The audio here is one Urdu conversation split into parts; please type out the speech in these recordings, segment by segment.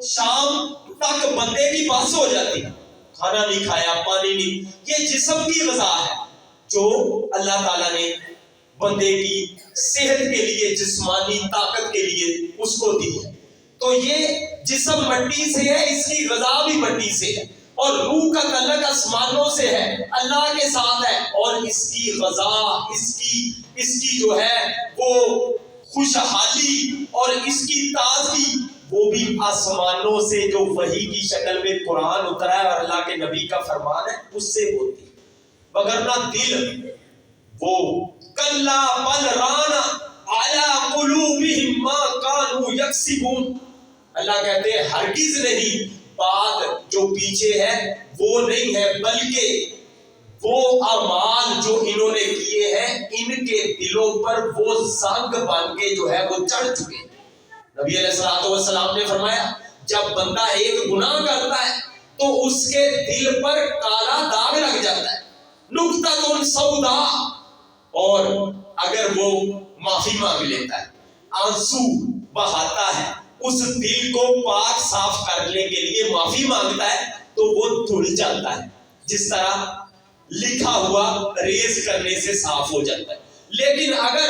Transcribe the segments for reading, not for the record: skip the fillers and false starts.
شام تک بندے کی بس ہو جاتی، کھانا نہیں کھایا، پانی نہیں، یہ جسم کی غذا ہے جو اللہ تعالیٰ نے بندے کی صحت کے لیے، جسمانی طاقت کے لیے اس کو دی ہے۔ تو یہ جسم مٹی سے ہے، اس کی غذا بھی مٹی سے ہے، اور روح کا تعلق آسمانوں سے ہے، اللہ کے ساتھ ہے، اور اس کی غذا، اس کی جو ہے وہ خوشحالی اور اس کی تازگی وہ بھی آسمانوں سے، جو وحی کی شکل میں قرآن اترا ہے اور اللہ کے نبی کا فرمان ہے اس سے ہوتی ہے۔ وگرنہ دل وہ کلا بل ران علی قلوبہم ما کانوا یکسبون، اللہ کہتے ہیں ہرگز نہیں، بات جو پیچھے ہے وہ نہیں ہے، بلکہ وہ اعمال جو انہوں نے کیے ہیں ان کے دلوں پر وہ زنگ بن کے جو ہے وہ چڑھ چکے۔ نبی علیہ السلام نے فرمایا جب بندہ ایک گناہ کرتا ہے تو اس کے دل پر کالا داغ لگ جاتا ہے، نقطۃ سودا، اور اگر وہ معافی مانگ لیتا ہے، آنسو بہاتا ہے، اس دل کو پاک صاف کرنے کے لیے معافی مانگتا ہے تو وہ دھل جاتا ہے، جس طرح لکھا ہوا ریز کرنے سے صاف ہو جاتا ہے۔ لیکن اگر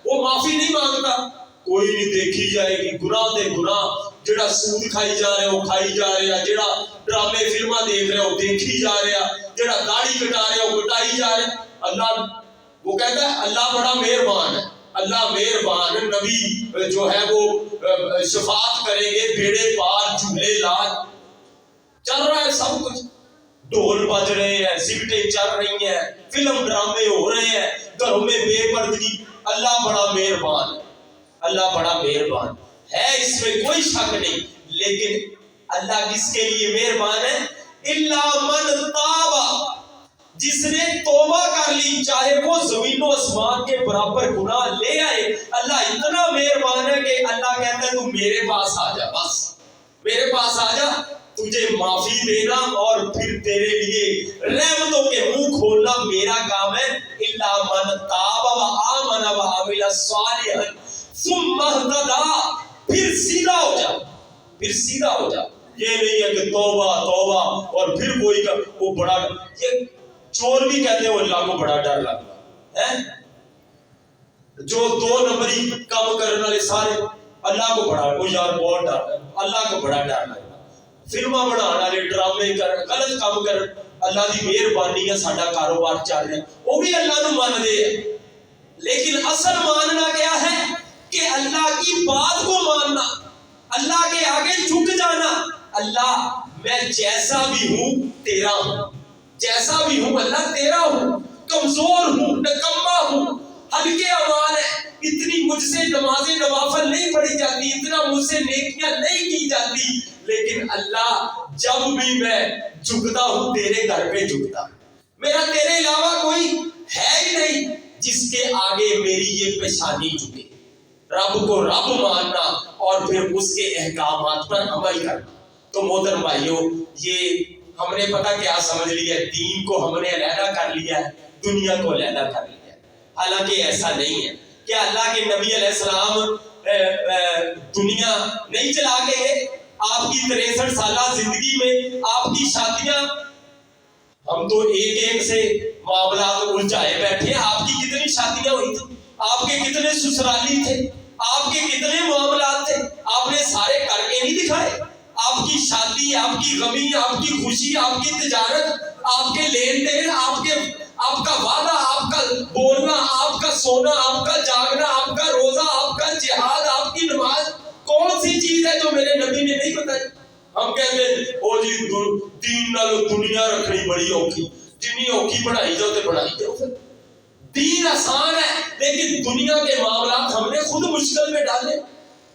وہ معافی نہیں مانگتا، کوئی نہیں، دیکھی جائے گی، گناہ دے گناہ، جڑا سود کھائی جا رہے ہو کھائی جا رہے ہیں، جڑا ڈرامے فلمہ دیکھ رہے ہو دیکھی جا رہے ہیں، جڑا داڑھی کٹا رہے ہو کٹائی جا رہے ہیں، اللہ وہ کہتا ہے اللہ بڑا مہربان ہے، اللہ مہربان ہے، نبی جو ہے وہ شفاعت کریں گے، بیڑے پار جھولے لال، چل رہا ہے سب کچھ، ڈھول بج رہے ہیں، سگٹیں چل رہی ہیں، فلم ڈرامے ہو رہے ہیں، گھروں میں بے پردگی، اللہ بڑا مہربان ہے، اللہ بڑا مہربان ہے، اس میں کوئی شک نہیں۔ لیکن اللہ کس کے لیے مہربان ہے؟ الا من تاب، جس نے توبہ کر لی، چاہے وہ زمین و آسمان کے برابر گناہ لے آئے، اللہ اتنا مہربان ہے کہ اللہ کہتا ہے تو میرے پاس آ جا، بس میرے پاس آ جا، تجھے معافی دینا اور پھر تیرے لیے رحمتوں کے منہ کھولنا میرا کام ہے۔ الا من تاب وآمن وعمل صالحا ثم اهتدى، پھر سیدھا ہو جا، پھر سیدھا ہو جا۔ یہ نہیں ہے کہ توبہ توبہ اور پھر کوئی کا وہ بڑا، یہ چور بھی کہتے ہیں وہ اللہ کو بڑا ڈر لگتا ہے، جو دو نمبری کام کرنے والے سارے اللہ کو بڑا، وہ یار بہت ڈر ہے، اللہ کو بڑا ڈر لگتا، فلماں بنانے والے ڈرامے کر، غلط کام کر، اللہ کی مہربانی ہے ساڈا کاروبار چل رہا ہے، وہ بھی اللہ نو مان دے، لیکن اصل ماننا کیا ہے کہ اللہ کی بات کو ماننا، اللہ کے آگے جھک جانا، اللہ میں جیسا بھی ہوں تیرا ہوں، جیسا بھی ہوں اللہ تیرا ہوں، کمزور ہوں، نکما ہوں، ہلکے اعمال ہیں، اتنی مجھ سے نمازیں نوافل نہیں پڑھی جاتی، اتنا مجھ سے نیکیاں نہیں کی جاتی، لیکن اللہ جب بھی میں جھکتا ہوں تیرے گھر پہ جھکتا ہوں، میرا تیرے علاوہ کوئی ہے ہی نہیں جس کے آگے میری یہ پیشانی جھکے۔ رب کو رب ماننا اور پھر اس کے احکامات پر عمل کرنا۔ تو محترم بھائیوں، یہ ہم نے پتہ کیا سمجھ لیا ہے، دین کو ہم نے علیحدہ کر لیا ہے، دنیا کو علیحدہ کر لیا ہے، حالانکہ ایسا نہیں ہے۔ کیا اللہ کے نبی علیہ السلام دنیا نہیں چلا کے گئے؟ آپ کی 63 سالہ زندگی میں آپ کی شادیاں، ہم تو ایک ایک سے معاملات الجھائے بیٹھے ہیں، آپ کی کتنی شادیاں ہوئی تھی، آپ کے کتنے سسرالی تھے، آپ کے کتنے معاملات تھے، آپ نے سارے کر کے نہیں دکھائے؟ آپ کی شادی، آپ کی غمی، آپ کی خوشی، آپ کی تجارت، آپ کے لین دین، آپ کا وعدہ، آپ کا بولنا، آپ کا سونا، آپ کا جاگنا، آپ کا روزہ، آپ کا جہاد، آپ کی نماز، کون سی چیز ہے جو میرے نبی نے نہیں بتائی؟ ہم کہتے ہیں او جی دین نالو دنیا رکھنی بڑی اوکھی، جنی اوکھی بڑھائی جاؤ تے بڑھائی جاؤ، پھر دین آسان ہے لیکن دنیا کے معاملات ہم نے خود مشکل میں ڈالے۔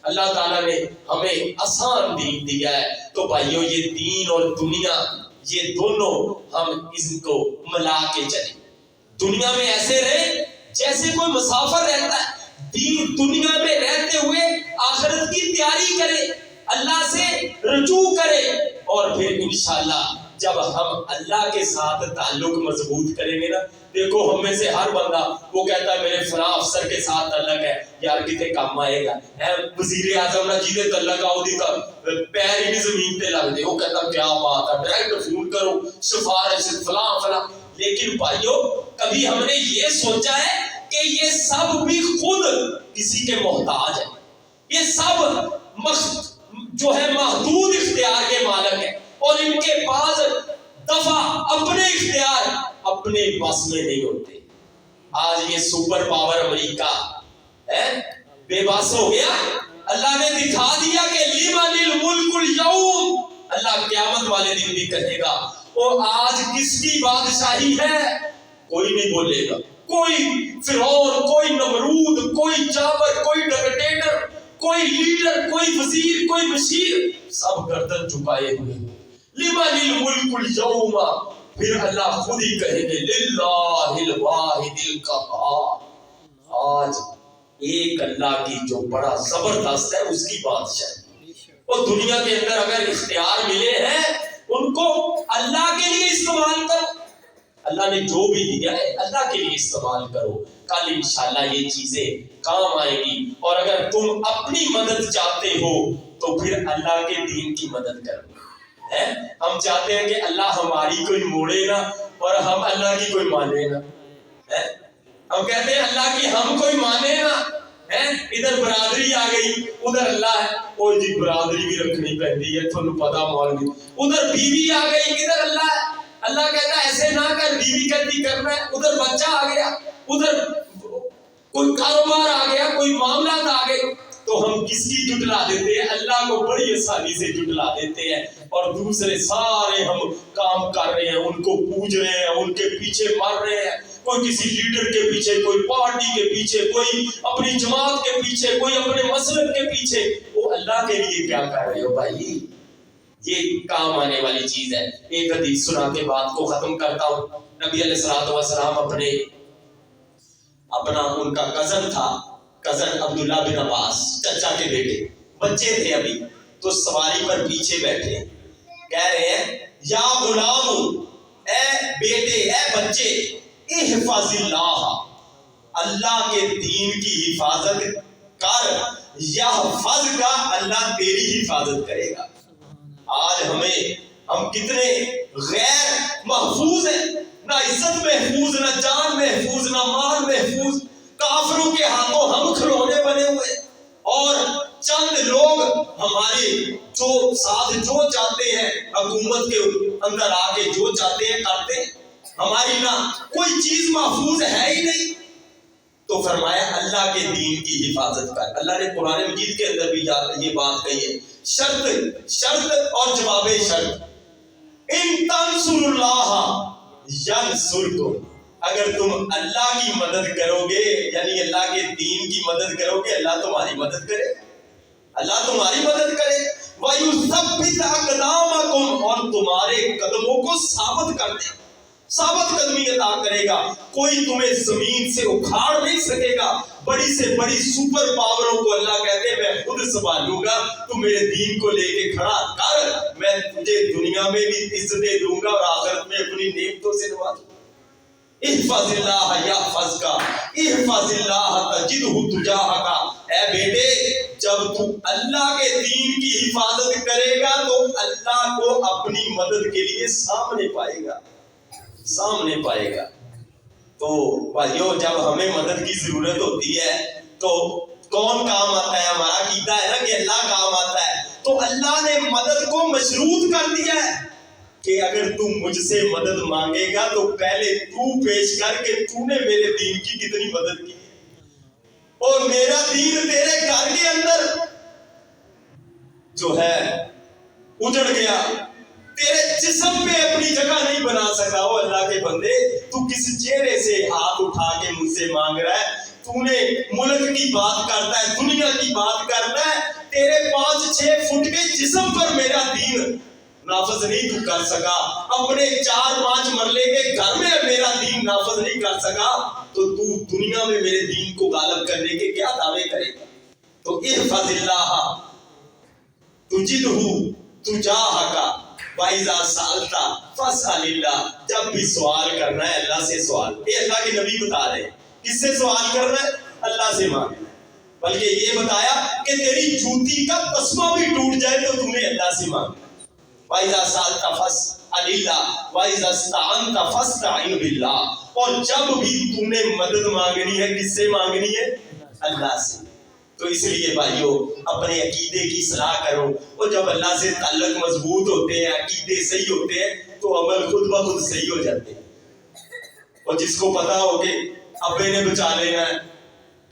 اللہ تعالیٰ نے ہمیں آسان دین دیا ہے، تو بھائیو یہ دین اور دنیا، یہ دونوں ہم اس کو ملا کے چلیں۔ دنیا میں ایسے رہے جیسے کوئی مسافر رہتا ہے، دین دنیا میں رہتے ہوئے آخرت کی تیاری کرے، اللہ سے رجوع کرے، اور پھر انشاءاللہ جب ہم اللہ کے ساتھ تعلق مضبوط کریں گے نا، دیکھو ہم میں سے ہر بندہ وہ کہتا ہے میرے فلاں افسر کے ساتھ تعلق ہے، یار کتنے کام آئے گا، وزیر اعظم نہ جیدے تعلق آؤ دی کا پیر ہی نہیں زمین پہ لگ دے، وہ کہتا کیا بات ہے، ڈائریکٹ فون کرو سفارش فلاں فلاں۔ لیکن بھائیو کبھی ہم نے یہ سوچا ہے کہ یہ سب بھی خود کسی کے محتاج ہیں، یہ سب جو ہے محدود اختیار کے مالک ہیں، اور ان کے پاس دفع اپنے اختیار اپنے بس میں نہیں ہوتے۔ آج یہ سپر پاور امریکہ بے بس ہو گیا، اللہ نے دکھا دیا کہ لمن الملک اليوم، اللہ قیامت والے دن بھی کہے گا وہ آج کس کی بادشاہی ہے، کوئی نہیں بولے گا، کوئی فرعون، کوئی نمرود، کوئی جابر، کوئی ڈکٹیٹر، کوئی لیڈر، کوئی وزیر، کوئی مشیر، سب گردن جھکائے ہوئے۔ لمن الملک اليوم، پھر اللہ خود ہی کہے گے للہ الواحد القہار، آج ایک اللہ کی جو بڑا زبردست ہے اس کی بادشاہی۔ اور دنیا کے اندر اگر اختیار ملے ہیں ان کو اللہ کے لیے استعمال کرو، اللہ نے جو بھی دیا ہے اللہ کے لیے استعمال کرو، کل انشاءاللہ یہ چیزیں کام آئے گی۔ اور اگر تم اپنی مدد چاہتے ہو تو پھر اللہ کے دین کی مدد کرو۔ ہم چاہتے ہیں کہ اللہ ہماری کوئی موڑے نا اور ہم اللہ کی کوئی مانے نا، ہم کہتے ہیں اللہ کی ہم کوئی مانے نا، ادھر برادری آ گئی ادھر اللہ ہے، وہ جی برادری بھی رکھنی پہنتی ہے تھوڑا پتا مولوی، ادھر بیوی آ گئی ادھر اللہ ہے، اللہ کہتا ہے ایسے نہ کر، بیوی کہتی کرنا ہے، ادھر بچہ آ گیا، ادھر کوئی کاروبار آ گیا، کوئی معاملات آ گئے، تو ہم کس کی جٹلا دیتے ہیں؟ اللہ کو بڑی آسانی سے جٹلا دیتے ہیں، اور دوسرے سارے ہم کام کر رہے ہیں ان کو پوج رہے ہیں، ان کے پیچھے مر رہے ہیں، کوئی کسی لیڈر کے پیچھے، کوئی پارٹی کے پیچھے، کوئی اپنی جماعت کے پیچھے، کوئی اپنے مسلک کے پیچھے۔ وہ اللہ کے لیے کیا کر رہے ہو بھائی؟ یہ کام آنے والی چیز ہے۔ ایک حدیث سنا کے بات کو ختم کرتا ہوں۔ نبی علیہ الصلوۃ والسلام اپنا ان کا کزن تھا، کزن عبداللہ بن عباس، چچا کے بیٹے، بچے تھے ابھی، تو سواری پر پیچھے بیٹھے کہہ رہے ہیں یا غلام، اے بیٹے، اے بچے، احفظ اللہ، اللہ کے دین کی حفاظت کر، یحفظ کا، اللہ تیری حفاظت کرے گا۔ آج ہم کتنے غیر محفوظ ہیں، نہ عزت محفوظ، نہ جان محفوظ، نہ مال محفوظ، کافروں کے ہاتھوں ہم کھلونے بنے ہوئے، اور چند لوگ ہمارے جو ساتھ جو چاہتے ہیں حکومت کے اندر آ کے جو چاہتے ہیں کرتے ہیں، ہماری نہ کوئی چیز محفوظ ہے ہی نہیں۔ تو فرمایا اللہ کے دین کی حفاظت کر۔ اللہ نے قرآن مجید کے اندر بھی یہ بات کہی ہے، شرط اور جواب شرط، ان تنصر اللہ ینصرکم، اگر تم اللہ کی مدد کرو گے، یعنی اللہ کے دین کی مدد کرو گے، اللہ تمہاری مدد کرے، اللہ تمہاری مدد کرے، وَيُثَبِّتْ أَقْدَامَكُمْ، اور تمہارے قدموں کو ثابت کر دے، ثابت قدمی عطا کرے گا، کوئی تمہیں زمین سے اکھاڑ نہیں سکے گا۔ بڑی سے بڑی سپر پاوروں کو اللہ کہتے ہیں میں خود سنبھالوں گا، تو میرے دین کو لے کے کھڑا کر، میں تجھے دنیا میں بھی عزتیں دوں گا اور آخرت میں اپنی نعمتوں سے نوازوں گا۔ احفظ اللہ یحفظ کا، احفظ اللہ تجدہ تجاہک، اے بیٹے جب تو اللہ کے دین کی حفاظت کرے گا تو اللہ کو اپنی مدد کے لیے سامنے پائے گا، سامنے پائے گا۔ تو بھائیو جب ہمیں مدد کی ضرورت ہوتی ہے تو کون کام آتا ہے؟ ہمارا عقیدہ ہے نا کہ اللہ کام آتا ہے، تو اللہ نے مدد کو مشروط کر دیا ہے کہ اگر تم مجھ سے مدد مانگے گا تو پہلے تو پیش کر کے تو نے میرے دین کی کتنی مدد کی، اور میرا دین تیرے گھر کے اندر جو ہے اجڑ گیا، تیرے جسم پہ اپنی جگہ نہیں بنا سکا۔ وہ اللہ کے بندے، تو کس چہرے سے ہاتھ اٹھا کے مجھ سے مانگ رہا ہے؟ تو نے ملک کی بات کرتا ہے، دنیا کی بات کرتا ہے، تیرے 5-6 فٹ کے جسم پر میرا دین نافذ نہیں تو کر سکا، اپنے 4-5 مرلے کے گھر میں میرا دین نافذ نہیں کر سکا، تو دنیا میں میرے دین کو غالب کرنے کے کیا دعوے کرے گا؟ تو احفظ اللہ تجدہ تجاہک، وَإِذَا سَأَلْتَ فَاسْأَلِ اللَّهَ، جب بھی سوال کرنا ہے اللہ سے سوال. یہ اللہ کے نبی بتا رہے ہیں کس سے سوال کرنا ہے؟ اللہ سے مانگنا. بلکہ یہ بتایا کہ تیری جوتی کا تسمہ بھی ٹوٹ جائے تو تمہیں اللہ سے مانگنا. وَإِذَا سَأَلْتَ فَاسْأَلِ اللَّهَ وَإِذَا اسْتَعَنْتَ فَاسْتَعِنْ بِاللَّهِ. اور جب بھی تم نے مدد مانگنی ہے کس سے مانگنی ہے؟ اللہ سے. تو اس لیے بھائیو اپنے عقیدے کی اصلاح کرو، اور جب اللہ سے تعلق مضبوط ہوتے ہیں، عقیدے صحیح ہوتے ہیں تو عمل خود بخود صحیح ہو جاتے ہیں. اور جس کو پتا ہو کہ ابے نے بچا لینا ہے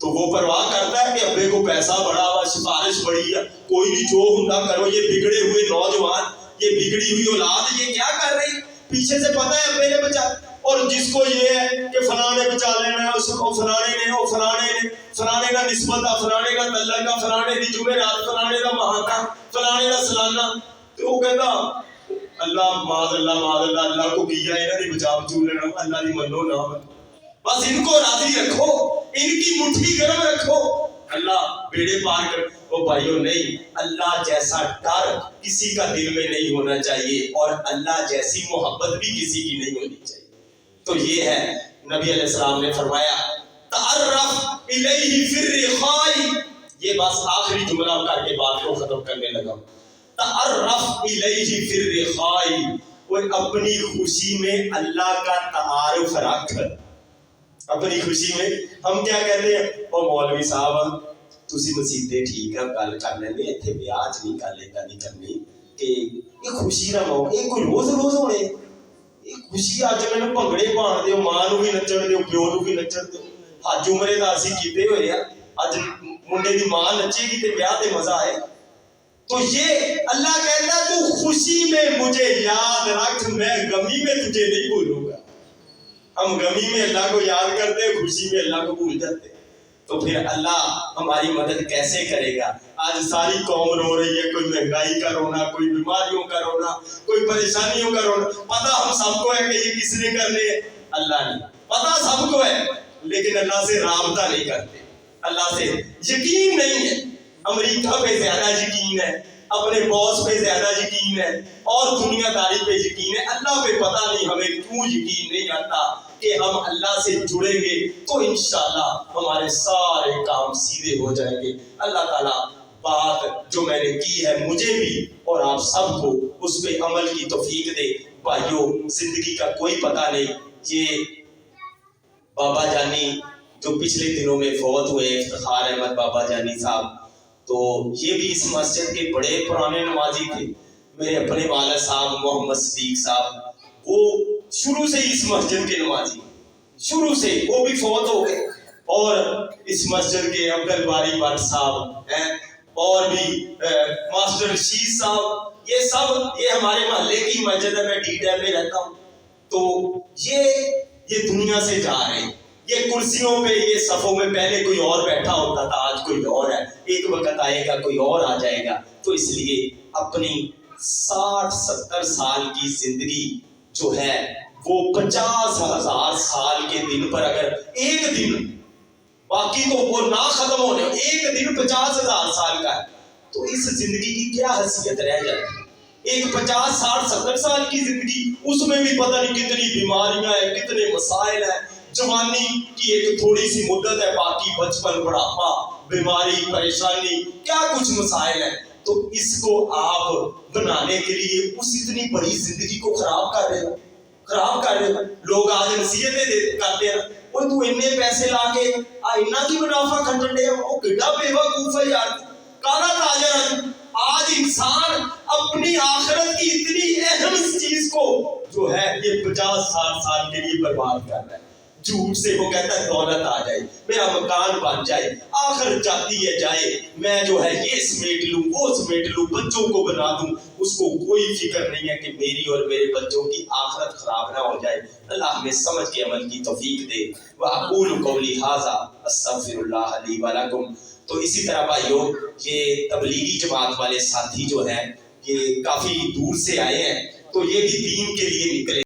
تو وہ پرواہ کرتا ہے کہ ابے کو پیسہ بڑا ہوا، سفارش بڑی ہے، کوئی بھی جو ہندا کرو. یہ بگڑے ہوئے نوجوان، یہ بگڑی ہوئی اولاد یہ کیا کر رہی؟ پیچھے سے پتا ہے ابے نے بچا. اور جس کو یہ ہے کہ فلاں نے بچا لینا ہے، اس کو فلانے کا نسبت ہے، فلانے کا تعلق ہے، فلانے دی جمعرات، فلانے کا مہاتا، فلانے کا سالانہ. تو وہ کہتا اللہ معاذ اللہ اللہ کو کیا انہوں نے بچا بچو لینا، اللہ دی منو نہ بس ان کو راضی رکھو، ان کی مٹھی گرم رکھو، اللہ بیڑے پار کر. وہ بھائیو نہیں، اللہ جیسا ڈر کسی کا دل میں نہیں ہونا چاہیے، اور اللہ جیسی محبت بھی کسی کی نہیں ہونی چاہیے. تو یہ ہے نبی علیہ السلام نے فرمایا تعرف الیہ فی الرخاء. یہ بس آخری جملہ کر کے بات کو ختم کرنے لگا. تعرف الیہ فی الرخاء، وہ اپنی خوشی میں اللہ کا تعارف رکھ. اپنی خوشی میں ہم کیا کہتے ہیں؟ او مولوی صاحب تسی مسیدے ٹھیک ہے گل کر لیں گے، اتنے بیاج نہیں کر لیتا نہیں کرنی کہ یہ خوشی نہ موقع، یہ کوئی روز روز ہونے. خوشی اج مینوں بھنگڑے پاؤن دیو، ماں نوں بھی نچن دیو، پیو نوں بھی نچن دیو. حج عمرے دا اسی کیتے ہوئے ہیں، اج منڈے دی ماں نچے گی تے بیاہ تے مزہ آئے. تو یہ اللہ کہتا ہے تو خوشی میں مجھے یاد رکھ، میں غمی میں تجھے نہیں بھولوں گا. ہم غمی میں اللہ کو یاد کرتے ہیں، خوشی میں اللہ کو بھول جاتے ہیں. تو پھر اللہ ہماری مدد کیسے کرے گا؟ آج ساری قوم رو رہی ہے، کوئی مہنگائی کا رونا، کوئی بیماریوں کا رونا، کوئی پریشانیوں کا رونا. پتہ ہم سب کو ہے کہ یہ کس نے کرنے ہیں؟ اللہ نے. پتہ سب کو ہے لیکن اللہ سے رابطہ نہیں کرتے، اللہ سے یقین نہیں ہے. امریکہ پہ زیادہ یقین ہے، اپنے باس پہ زیادہ یقین ہے، اور دنیا داری پہ یقین ہے. اللہ پہ پتہ نہیں ہمیں کیوں یقین نہیں آتا کہ ہم اللہ سے جڑیں گے تو انشاءاللہ ہمارے سارے کام سیدھے ہو جائیں گے. اللہ تعالیٰ بات جو میں نے کی ہے مجھے بھی اور آپ سب کو اس پہ عمل کی توفیق دے. بھائیو زندگی کا کوئی پتہ نہیں. یہ بابا جانی جو پچھلے دنوں میں فوت ہوئے، افتخار احمد بابا جانی صاحب، تو یہ بھی اس مسجد کے بڑے پرانے نمازی تھے. میرے اپنے والد صاحب محمد صدیق صاحب وہ شروع سے اس مسجد کے نمازی، شروع سے وہ بھی فوت ہو گئے. اور اس مسجد کے عبد الباری بٹ صاحب ہیں، اور بھی ماسٹر رشید صاحب، یہ سب یہ ہمارے محلے کی مسجد ہے، میں ڈی ٹیم میں رہتا ہوں. تو یہ دنیا سے جا رہے ہیں. یہ کرسیوں پہ یہ صفوں میں پہلے کوئی اور بیٹھا ہوتا تھا، آج کوئی اور ہے. ایک وقت آئے گا کوئی اور آ جائے گا. تو اس لیے اپنی 60-70 سال کی زندگی جو ہے وہ 50,000 سال کے دن پر اگر ایک دن، باقی تو وہ نہ ختم ہونے، ایک دن 50,000 سال کا ہے تو اس زندگی کی کیا حیثیت رہ جاتی ہے؟ ایک 50, 60, 70 سال کی زندگی، اس میں بھی پتہ نہیں کتنی بیماریاں ہیں، کتنے مسائل ہیں. جوانی کی ایک تھوڑی سی مدت ہے، باقی بچپن، بڑھاپا، بیماری، پریشانی، کیا کچھ مسائل ہیں. تو اس کو آپ بنانے کے لیے اس اتنی بڑی زندگی کو خراب کر رہے ہو. لوگ آج نصیحتیں کرتے ہیں، وہ تو اتنے پیسے لا کے اتنا کی منافع کھٹن دے، وہ کڈا بے وقوف ہے یار، کالا تاجر ہے. آج انسان اپنی آخرت کی اتنی اہم چیز کو جو ہے یہ 50-60 سال کے لیے برباد کر رہا ہے. جھوٹ سے وہ کہتا ہے دولت آ جائے، میرا مکان بن جائے، آخر جاتی ہے جائے، میں جو ہے یہ سمیٹ لوں وہ سمیٹ لوں، بچوں کو بنا دوں. اس کو کوئی فکر نہیں ہے کہ میری اور میرے بچوں کی آخرت خراب نہ ہو جائے. اللہ ہمیں سمجھ کے عمل کی توفیق دے. وَأَقُولُ قَوْلِي هَٰذَا أَسْتَغْفِرُ اللَّهَ لِي وَلَكُمْ. تو اسی طرح بھائیو یہ تبلیغی جماعت والے ساتھی جو ہیں یہ کافی دور سے آئے ہیں، تو یہ بھی دین کے لیے نکلے.